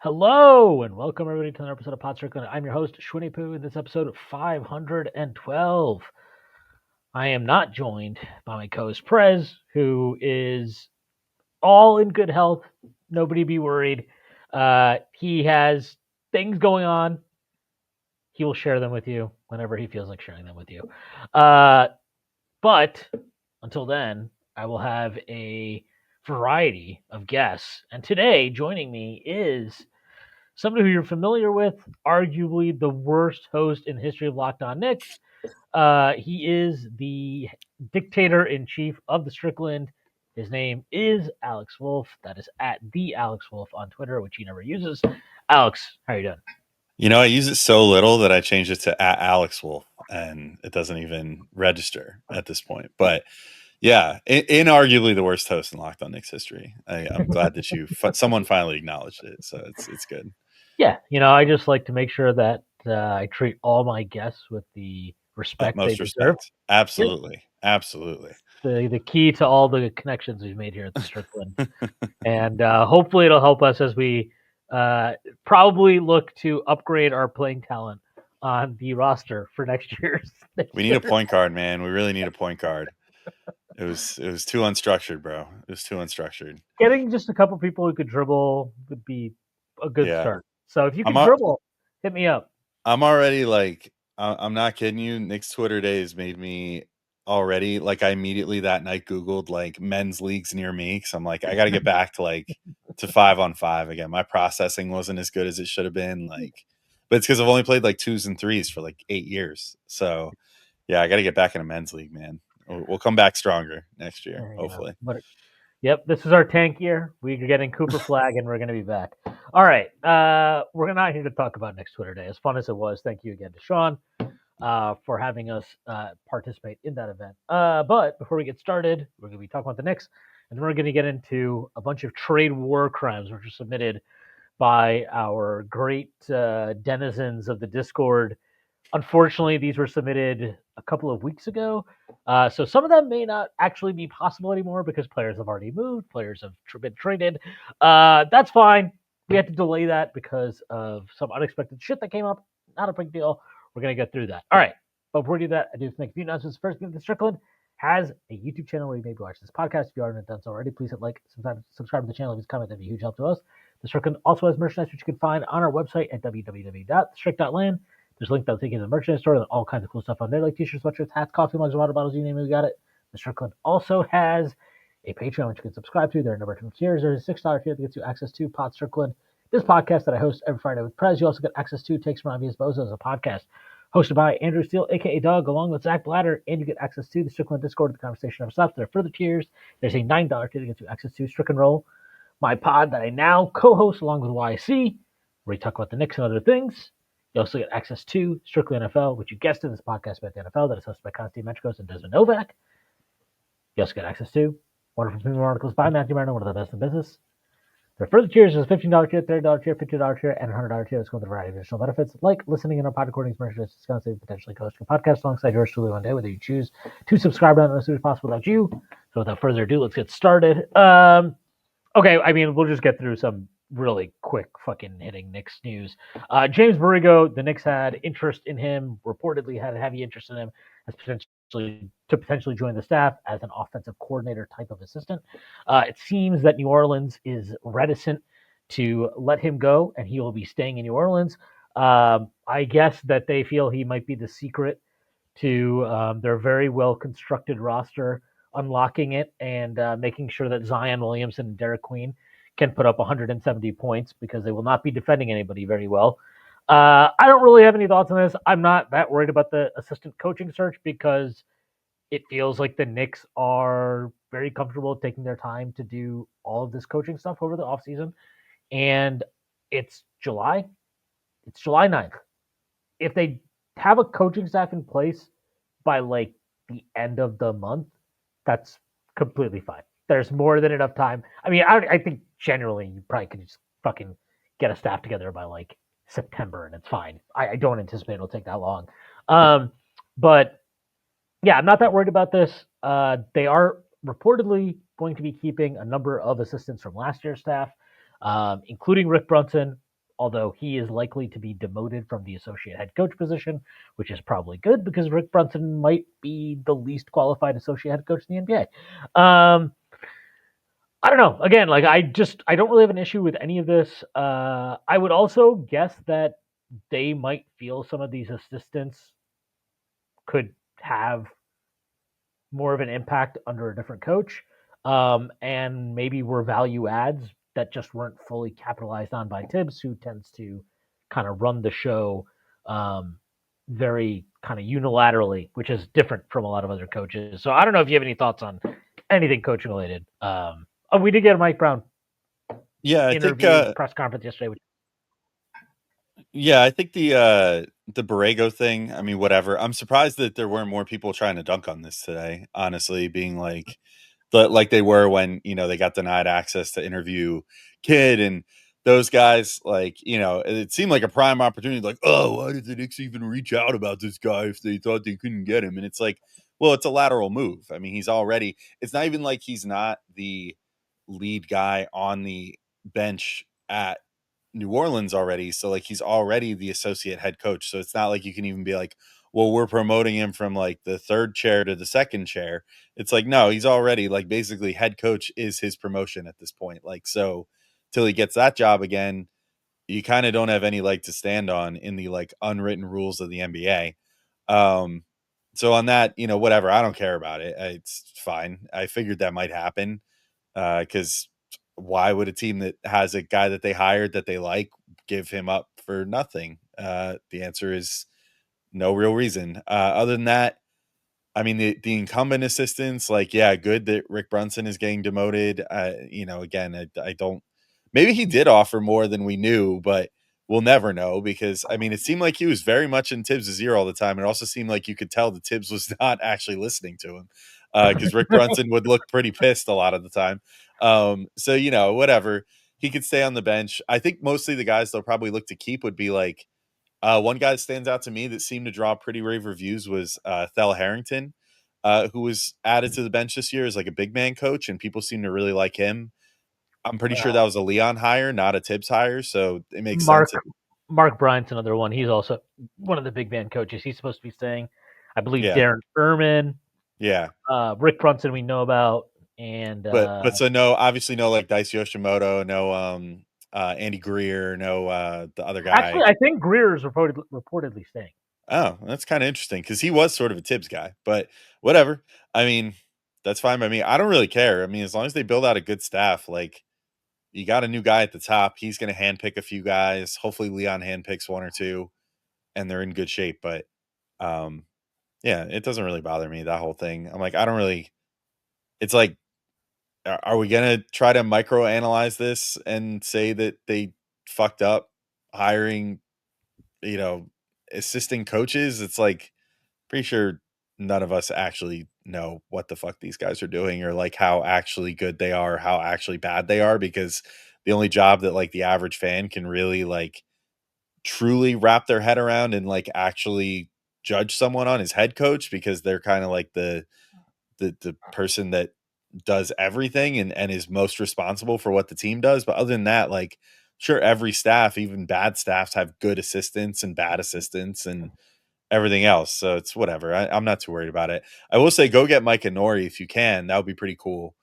Hello and welcome everybody to another episode of Strickland. I'm your host, Shwin in this episode 512. I am not joined by my co-host Prez, who is all in good health. Nobody be worried. He has things going on. He will share them with you whenever he feels like sharing them with you. But until then, I will have a variety of guests. And today, joining me is somebody who you're familiar with, arguably the worst host in the history of Locked On Knicks. He is the dictator in chief of the Strickland. His name is Alex Wolfe. That is at the Alex Wolfe on Twitter, which he never uses. Alex, how are you doing? I use it so little that I changed it to at Alex Wolfe, and it doesn't even register at this point. But yeah, inarguably the worst host in Locked On Knicks history. I'm glad that someone finally acknowledged it, so it's good. Yeah, I just like to make sure that I treat all my guests with the respect they Utmost deserve. respect. Absolutely, absolutely. The key to all the connections we've made here at the Strickland. And hopefully it'll help us as we probably look to upgrade our playing talent on the roster for next year's. We need a point guard, man. We really need a point guard. It was too unstructured, bro. It was too unstructured. Getting just a couple people who could dribble would be a good Yeah, start. So if you I'm could dribble, hit me up. I'm already like, I'm not kidding you. Nick's Twitter days made me already like, I immediately that night Googled like men's leagues near me. Cause I'm like, I got to get back to 5-on-5 again. My processing wasn't as good as it should have been. But it's because I've only played like 2s and 3s for like 8 years. So yeah, I got to get back in a men's league, man. We'll come back stronger next year, hopefully. But yep, this is our tank year. We're getting Cooper Flag, and we're going to be back. All right, we're not here to talk about next Twitter Day. As fun as it was, thank you again to Sean for having us participate in that event. But before we get started, we're going to be talking about the Knicks, and then we're going to get into a bunch of trade war crimes which are submitted by our great denizens of the Discord. Unfortunately, these were submitted a couple of weeks ago, so some of them may not actually be possible anymore because players have already moved, players have been traded. That's fine. We had to delay that because of some unexpected shit that came up. Not a big deal. We're going to get through that. All right. But before we do that, I do have to make a few announcements. First, the Strickland has a YouTube channel where you may be watching this podcast. If you haven't done so already, please hit like, subscribe to the channel, leave a comment. That'd be a huge help to us. The Strickland also has merchandise, which you can find on our website at www.strick.land. There's a link that'll take you to the merchandise store and all kinds of cool stuff on there, like t-shirts, sweatshirts, hats, coffee mugs, water bottles, you name it, we got it. The Strickland also has a Patreon, which you can subscribe to. There are a number of different tiers. There's a $6 tier that gets you access to Pod Strickland, this podcast that I host every Friday with Prez. You also get access to Takes from Obvious Bozos, a podcast hosted by Andrew Steele, a.k.a. Doug, along with Zach Blatter, and you get access to the Strickland Discord. The conversation never stops. There are further tiers. There's a $9 tier that gets you access to Strickland Roll, my pod that I now co-host along with YC, where we talk about the Knicks and other things. You also get access to Strictly NFL, which you guessed in this podcast about the NFL that is hosted by Konstantin Metrikos and Desmond Novak. You also get access to wonderful premium articles by Matthew Marino, one of the best in business. There are further tiers. There's a $15 tier, $30 tier, $50 tier, and $100 tier. That's with a variety of additional benefits, like listening in on pod recordings, merchandise discounts, and potentially co-hosting a podcast alongside yours truly one day, whether you choose to subscribe or not as soon as possible without you. So without further ado, let's get started. Okay, I mean, we'll just get through some really quick fucking hitting Knicks news. James Borrego, the Knicks had interest in him, reportedly had a heavy interest in him as potentially join the staff as an offensive coordinator type of assistant. It seems that New Orleans is reticent to let him go, and he will be staying in New Orleans. I guess that they feel he might be the secret to their very well constructed roster, unlocking it and making sure that Zion Williamson and Derek Queen can put up 170 points because they will not be defending anybody very well. I don't really have any thoughts on this. I'm not that worried about the assistant coaching search because it feels like the Knicks are very comfortable taking their time to do all of this coaching stuff over the offseason. And it's July. It's July 9th. If they have a coaching staff in place by like the end of the month, that's completely fine. There's more than enough time. I mean, I think generally you probably could just fucking get a staff together by like September and it's fine. I don't anticipate it'll take that long. But yeah, I'm not that worried about this. They are reportedly going to be keeping a number of assistants from last year's staff, including Rick Brunson, although he is likely to be demoted from the associate head coach position, which is probably good because Rick Brunson might be the least qualified associate head coach in the NBA. I don't know. Again, like I don't really have an issue with any of this. I would also guess that they might feel some of these assistants could have more of an impact under a different coach, and maybe were value adds that just weren't fully capitalized on by Tibbs, who tends to kind of run the show very kind of unilaterally, which is different from a lot of other coaches. So I don't know if you have any thoughts on anything coaching related. Oh, we did get a Mike Brown Yeah, I think interview press conference yesterday. yeah, I think the Borrego thing, I mean, whatever. I'm surprised that there weren't more people trying to dunk on this today, honestly, being like they were when, they got denied access to interview Kid and those guys, like, it seemed like a prime opportunity, like, oh, why did the Knicks even reach out about this guy if they thought they couldn't get him? And it's like, well, it's a lateral move. I mean, it's not even like he's not the lead guy on the bench at New Orleans already. So like he's already the associate head coach. So it's not like you can even be like, well, we're promoting him from like the third chair to the second chair. It's like, no, he's already like basically head coach is his promotion at this point. Like, so till he gets that job again, you kind of don't have any leg to stand on in the like unwritten rules of the NBA. Um, so on that, whatever, I don't care about it. It's fine. I figured that might happen because why would a team that has a guy that they hired that they like give him up for nothing? The answer is no real reason. Other than that, I mean, the incumbent assistants, like, yeah, good that Rick Brunson is getting demoted. Again, I don't. Maybe he did offer more than we knew, but we'll never know because I mean, it seemed like he was very much in Tibbs' ear all the time. It also seemed like you could tell that Tibbs was not actually listening to him because Rick Brunson would look pretty pissed a lot of the time. So whatever, he could stay on the bench. I think mostly the guys they'll probably look to keep would be like one guy that stands out to me that seemed to draw pretty rave reviews was Thel Harrington, who was added to the bench this year as like a big man coach, and people seem to really like him. I'm pretty sure that was a Leon hire, not a Tibbs hire, so it makes Mark sense. Mark Bryant's another one. He's also one of the big man coaches. He's supposed to be staying. I believe Yeah, Darren Erman, yeah, Rick Brunson we know about, and but so no, obviously no like Dice Yoshimoto, no Andy Greer, no the other actually guy. I think Greer is reportedly staying. Oh, that's kind of interesting because he was sort of a Tibbs guy, but whatever. I mean, that's fine by me. I don't really care. I mean, as long as they build out a good staff, like you got a new guy at the top. He's going to handpick a few guys. Hopefully, Leon handpicks one or two, and they're in good shape. But um, yeah, it doesn't really bother me that whole thing. I'm like, I don't really. It's like, are we going to try to microanalyze this and say that they fucked up hiring, you know, assistant coaches? It's like pretty sure none of us actually know what the fuck these guys are doing or like how actually good they are, how actually bad they are, because the only job that like the average fan can really like truly wrap their head around and like actually judge someone on is head coach because they're kind of like the person that does everything and is most responsible for what the team does. But other than that, like sure, every staff, even bad staffs, have good assistants and bad assistants and everything else. So it's whatever. I'm not too worried about it. I will say go get Mike Nori if you can. That would be pretty cool.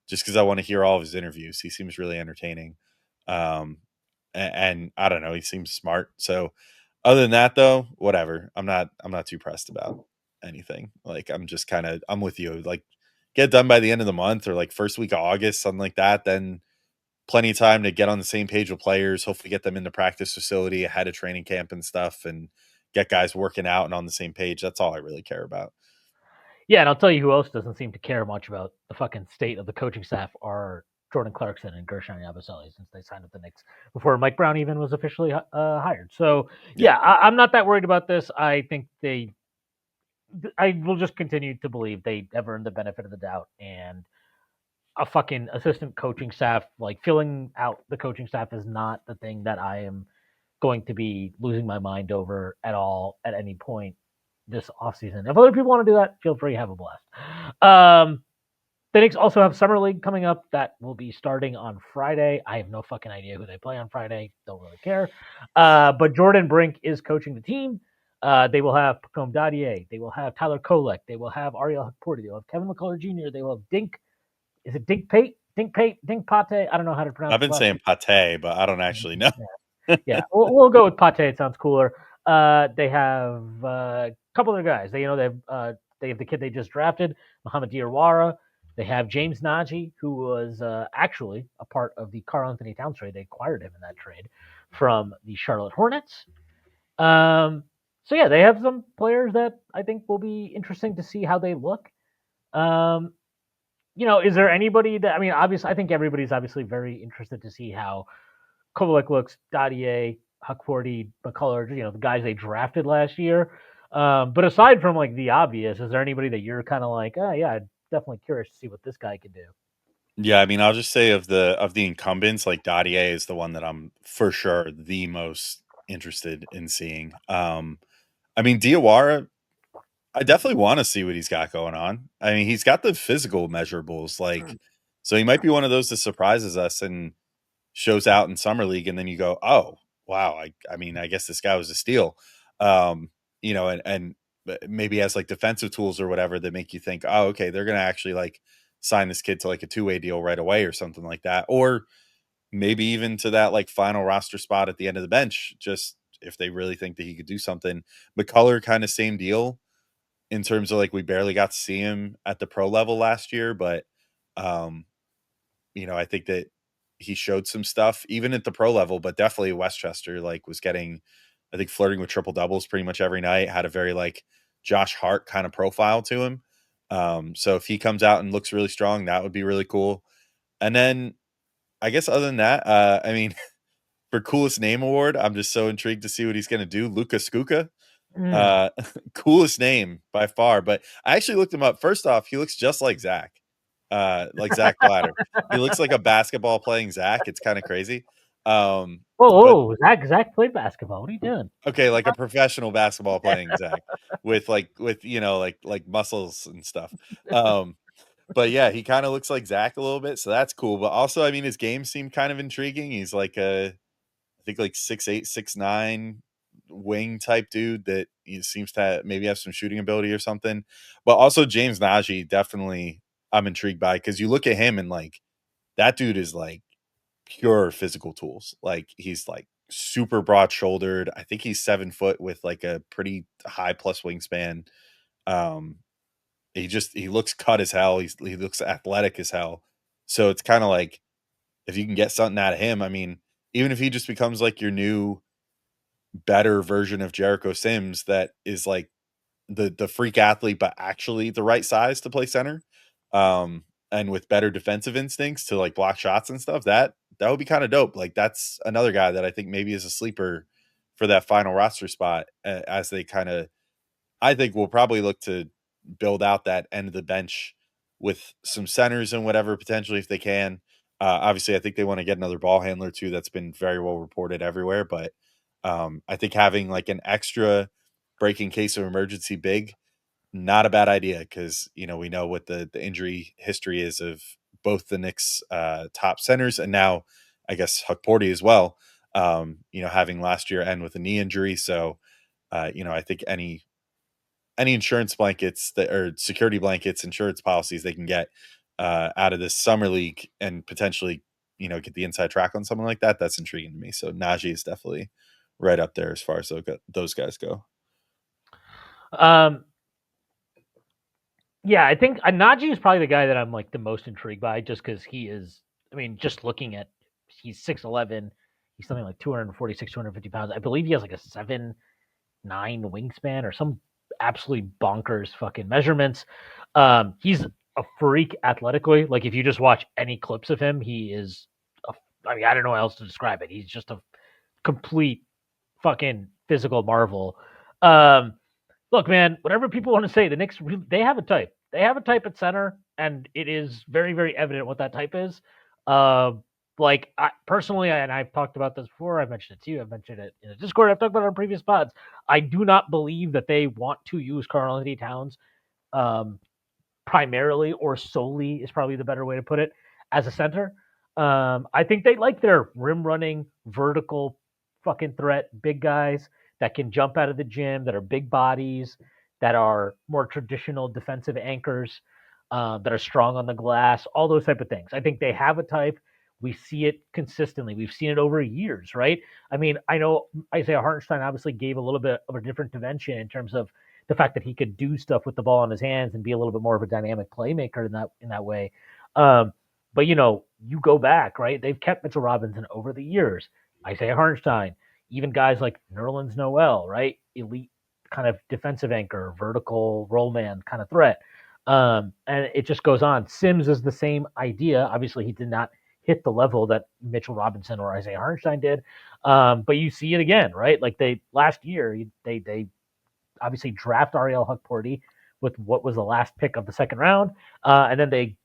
Just because I want to hear all of his interviews. He seems really entertaining. And I don't know, he seems smart. So other than that though, whatever. I'm not too pressed about anything. Like I'm with you. Like get done by the end of the month or like first week of August, something like that. Then plenty of time to get on the same page with players, hopefully get them in the practice facility ahead of training camp and stuff and get guys working out and on the same page. That's all I really care about. Yeah, and I'll tell you who else doesn't seem to care much about the fucking state of the coaching staff are Jordan Clarkson and Gershon Yabusele since they signed with the Knicks before Mike Brown even was officially hired. So Yeah. yeah, I'm not that worried about this. I think I will just continue to believe they have earned the benefit of the doubt and a fucking assistant coaching staff, like filling out the coaching staff is not the thing that I am going to be losing my mind over at all at any point this offseason. If other people want to do that, feel free, have a blast. The Knicks also have Summer League coming up that will be starting on Friday. I have no fucking idea who they play on Friday. Don't really care. But Jordan Brink is coaching the team. They will have Pacome Dadier. They will have Tyler Kolek. They will have Ariel Hukporti. They will have Kevin McCullough Jr. They will have Dink. Is it Dink Pate? Dink Pate? Dink Pate? I don't know how to pronounce I've his been last saying pate, but I don't actually know. name. Yeah, we'll go with Pate. It sounds cooler. They have a couple other guys. They have the kid they just drafted, Muhammad Diarwara. They have James Najee, who was actually a part of the Karl Anthony Towns trade. They acquired him in that trade from the Charlotte Hornets. Um, so yeah, they have some players that I think will be interesting to see how they look. Um, is there anybody that, I mean, obviously, I think everybody's obviously very interested to see how Kovalik looks, Dadier, Huckforty, McCullough, the guys they drafted last year. But aside from like the obvious, is there anybody that you're kind of like, oh yeah, I'm definitely curious to see what this guy can do? Yeah, I mean, I'll just say of the incumbents, like Dadier is the one that I'm for sure the most interested in seeing. I mean, Diawara, I definitely want to see what he's got going on. I mean, he's got the physical measurables, like, so he might be one of those that surprises us and shows out in summer league, and then you go, oh wow, I mean, I guess this guy was a steal. Um, and maybe has like defensive tools or whatever that make you think, oh, okay, they're gonna actually like sign this kid to like a two-way deal right away or something like that, or maybe even to that like final roster spot at the end of the bench, just if they really think that he could do something. McCullough kind of same deal in terms of like we barely got to see him at the pro level last year, but um, I think that he showed some stuff even at the pro level, but definitely Westchester like was getting, I think, flirting with triple doubles pretty much every night, had a very like Josh Hart kind of profile to him. So if he comes out and looks really strong, that would be really cool. And then I guess other than that, I mean, for coolest name award, I'm just so intrigued to see what he's going to do. Luka Skuka, Mm. uh, coolest name by far. But I actually looked him up. First off, he looks just like Zach Blatter. He looks like a basketball playing Zach. It's kind of crazy. Um, Whoa, but whoa, Zach played basketball. What are you doing? okay, like a professional basketball playing Zach with like muscles and stuff. Um, but yeah, he kind of looks like Zach a little bit, so that's cool. But also, I mean, his game seemed kind of intriguing. He's like I think like 6'8", 6'9" wing type dude that he seems to maybe have some shooting ability or something. But also James Najee, definitely I'm intrigued by, because you look at him and like that dude is like pure physical tools. Like he's like super broad shouldered. I think he's 7 foot with like a pretty high plus wingspan. Um, he looks cut as hell. He looks athletic as hell. So it's kind of like if you can get something out of him, I mean, even if he just becomes like your new better version of Jericho Sims that is like the freak athlete, but actually the right size to play center, and with better defensive instincts to like block shots and stuff, that would be kind of dope. Like that's another guy that I think maybe is a sleeper for that final roster spot, as they kind of, I think we'll probably look to build out that end of the bench with some centers and whatever potentially if they can. Obviously, I think they want to get another ball handler too. That's been very well reported everywhere. But I think having like an extra break in case of emergency big, not a bad idea, because we know what the injury history is of both the Knicks top centers, and now I guess Huckporty as well. Having last year end with a knee injury, so I think any insurance blankets that or security blankets, insurance policies they can get out of this summer league and potentially, get the inside track on something like that. That's intriguing to me. So Najee is definitely right up there as far as those guys go. Um, yeah, I think Najee is probably the guy that I'm like the most intrigued by, just because he is. I mean, just looking at, he's 6'11", he's something like 246, 250 pounds. I believe he has like a 7'9" wingspan or some absolutely bonkers fucking measurements. He's a freak athletically. Like if you just watch any clips of him, he is. I mean, I don't know how else to describe it. He's just a complete fucking physical marvel. Um, Look, man, whatever people want to say, the Knicks, they have a type. They have a type at center, and it is very, very evident what that type is. Uh, like, personally, and I've talked about this before, I've mentioned it to you, I've mentioned it in the Discord, I've talked about it on previous pods. I do not believe that they want to use Karl Anthony Towns um, primarily or solely is probably the better way to put it as a center. I think they like their rim running, vertical fucking threat, big guys that can jump out of the gym, that are big bodies, that are more traditional defensive anchors, that are strong on the glass, all those type of things. I think they have a type. We see it consistently. We've seen it over years, right? I mean, I know Isaiah Hartenstein obviously gave a little bit of a different dimension in terms of the fact that he could do stuff with the ball in his hands and be a little bit more of a dynamic playmaker in that way. But you go back, right? They've kept Mitchell Robinson over the years. Isaiah Hartenstein, even guys like Nerlens Noel, right? Elite kind of defensive anchor, vertical roll man kind of threat. And it just goes on. Sims is the same idea. Obviously, he did not hit the level that Mitchell Robinson or Isaiah Hartenstein did. But you see it again, right? Like they last year, they obviously draft Ariel Hukporti with what was the last pick of the second round, and then they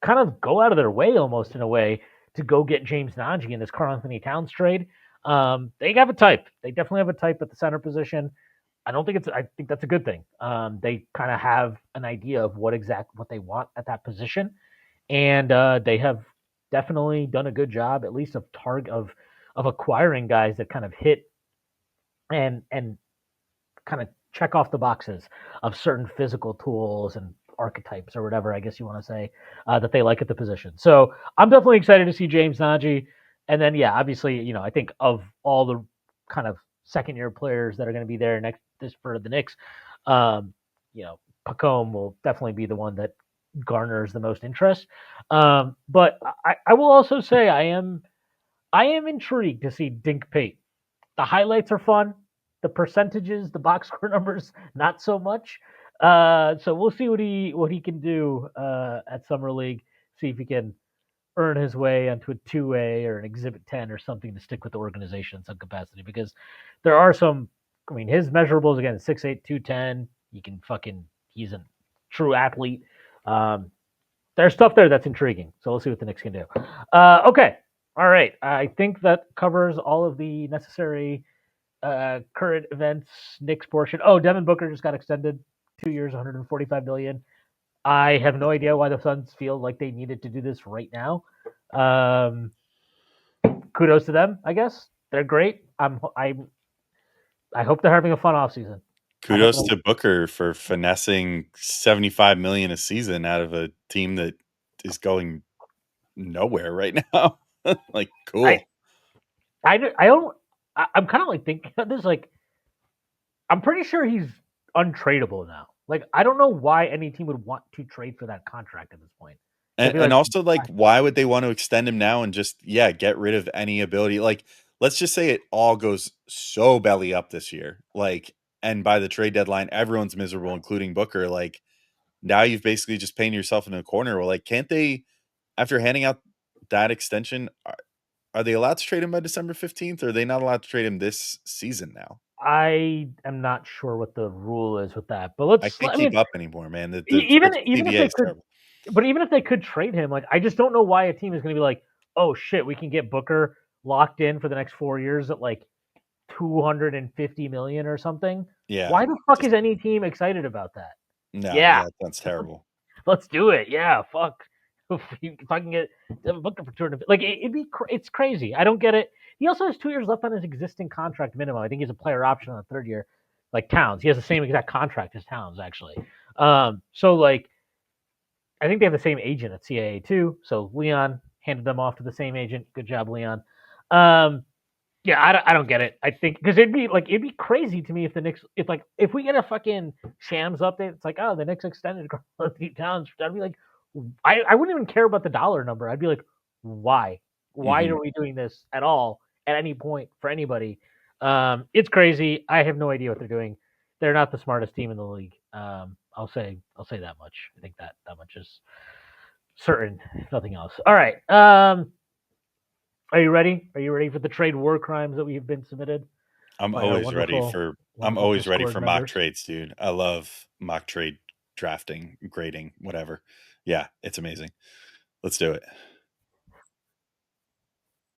kind of go out of their way almost in a way to go get James Nagy in this Karl-Anthony Towns trade. They have a type. They definitely have a type at the center position. I think that's a good thing. They kind of have an idea of what they want at that position, and they have definitely done a good job, at least of acquiring guys that kind of hit and kind of check off the boxes of certain physical tools and archetypes or whatever I guess you want to say that they like at the position. So I'm definitely excited to see James Nagy, and then yeah, obviously I think of all the kind of second year players that are going to be there next this for the Knicks, um, Pacome will definitely be the one that garners the most interest. But I will also say I am intrigued to see Dink Pate. The highlights are fun. The percentages, the box score numbers, not so much. So we'll see what he can do at summer league. See if he can earn his way onto a 2A or an Exhibit 10 or something to stick with the organization in some capacity. Because there are some. I mean, his measurables again: 6'8", 210. He's a true athlete. Um, there's stuff there that's intriguing. So we'll see what the Knicks can do. Okay. All right. I think that covers all of the necessary current events, Knicks portion. Oh, Devin Booker just got extended 2 years, 145 million. I have no idea why the Suns feel like they needed to do this right now. Um, Kudos to them, I guess. They're great. I hope they're having a fun offseason. I don't Kudos know. to Booker for finessing 75 million a season out of a team that is going nowhere right now. Like, I cool. I don't. I'm kind of like thinking about this. Like, I'm pretty sure he's untradeable now. Like, I don't know why any team would want to trade for that contract at this point. They'd be And like, also, like, why would they want to extend him now and just, yeah, get rid of any ability? Like, let's just say it all goes so belly up this year. Like, and by the trade deadline, everyone's miserable, including Booker. Like, now you've basically just painted yourself in a corner. Well, like, can't they, after handing out that extension, are they allowed to trade him by December 15th? Or are they not allowed to trade him this season now? I am not sure what the rule is with that, but I let's. can't I keep mean, up anymore, man. The even if CBA they is could, terrible. but even if they could trade him, like I just don't know why a team is going to be like, oh shit, we can get Booker locked in for the next 4 years at like 250 million or something. Yeah. Why the fuck Just, is any team excited about that? no, Yeah, yeah, that's terrible. let's do it. Yeah, fuck. If I can get Devin Booker for 200, like it's crazy. I don't get it. He also has 2 years left on his existing contract minimum. I think he's a player option on the third year, like Towns. He has the same exact contract as Towns actually. So like I think they have the same agent at CAA too. So Leon handed them off to the same agent. Good job, Leon. Um, yeah, I don't get it. I think because it'd be crazy to me if the Knicks if we get a fucking Shams update, it's like oh the Knicks extended Karl-Anthony Towns. I'd be like, I wouldn't even care about the dollar number. I'd be like, why? Why Mhm. are we doing this at all at any point for anybody? It's crazy. I have no idea what they're doing. They're not the smartest team in the league. I'll say that much. I think that much is certain. If nothing else. All right. Are you ready? Are you ready for the trade war crimes that we have been submitted by our wonderful, I'm wonderful always ready Discord for mock members? trades, dude. I love mock trade drafting, grading, whatever. Yeah, it's amazing. Let's do it.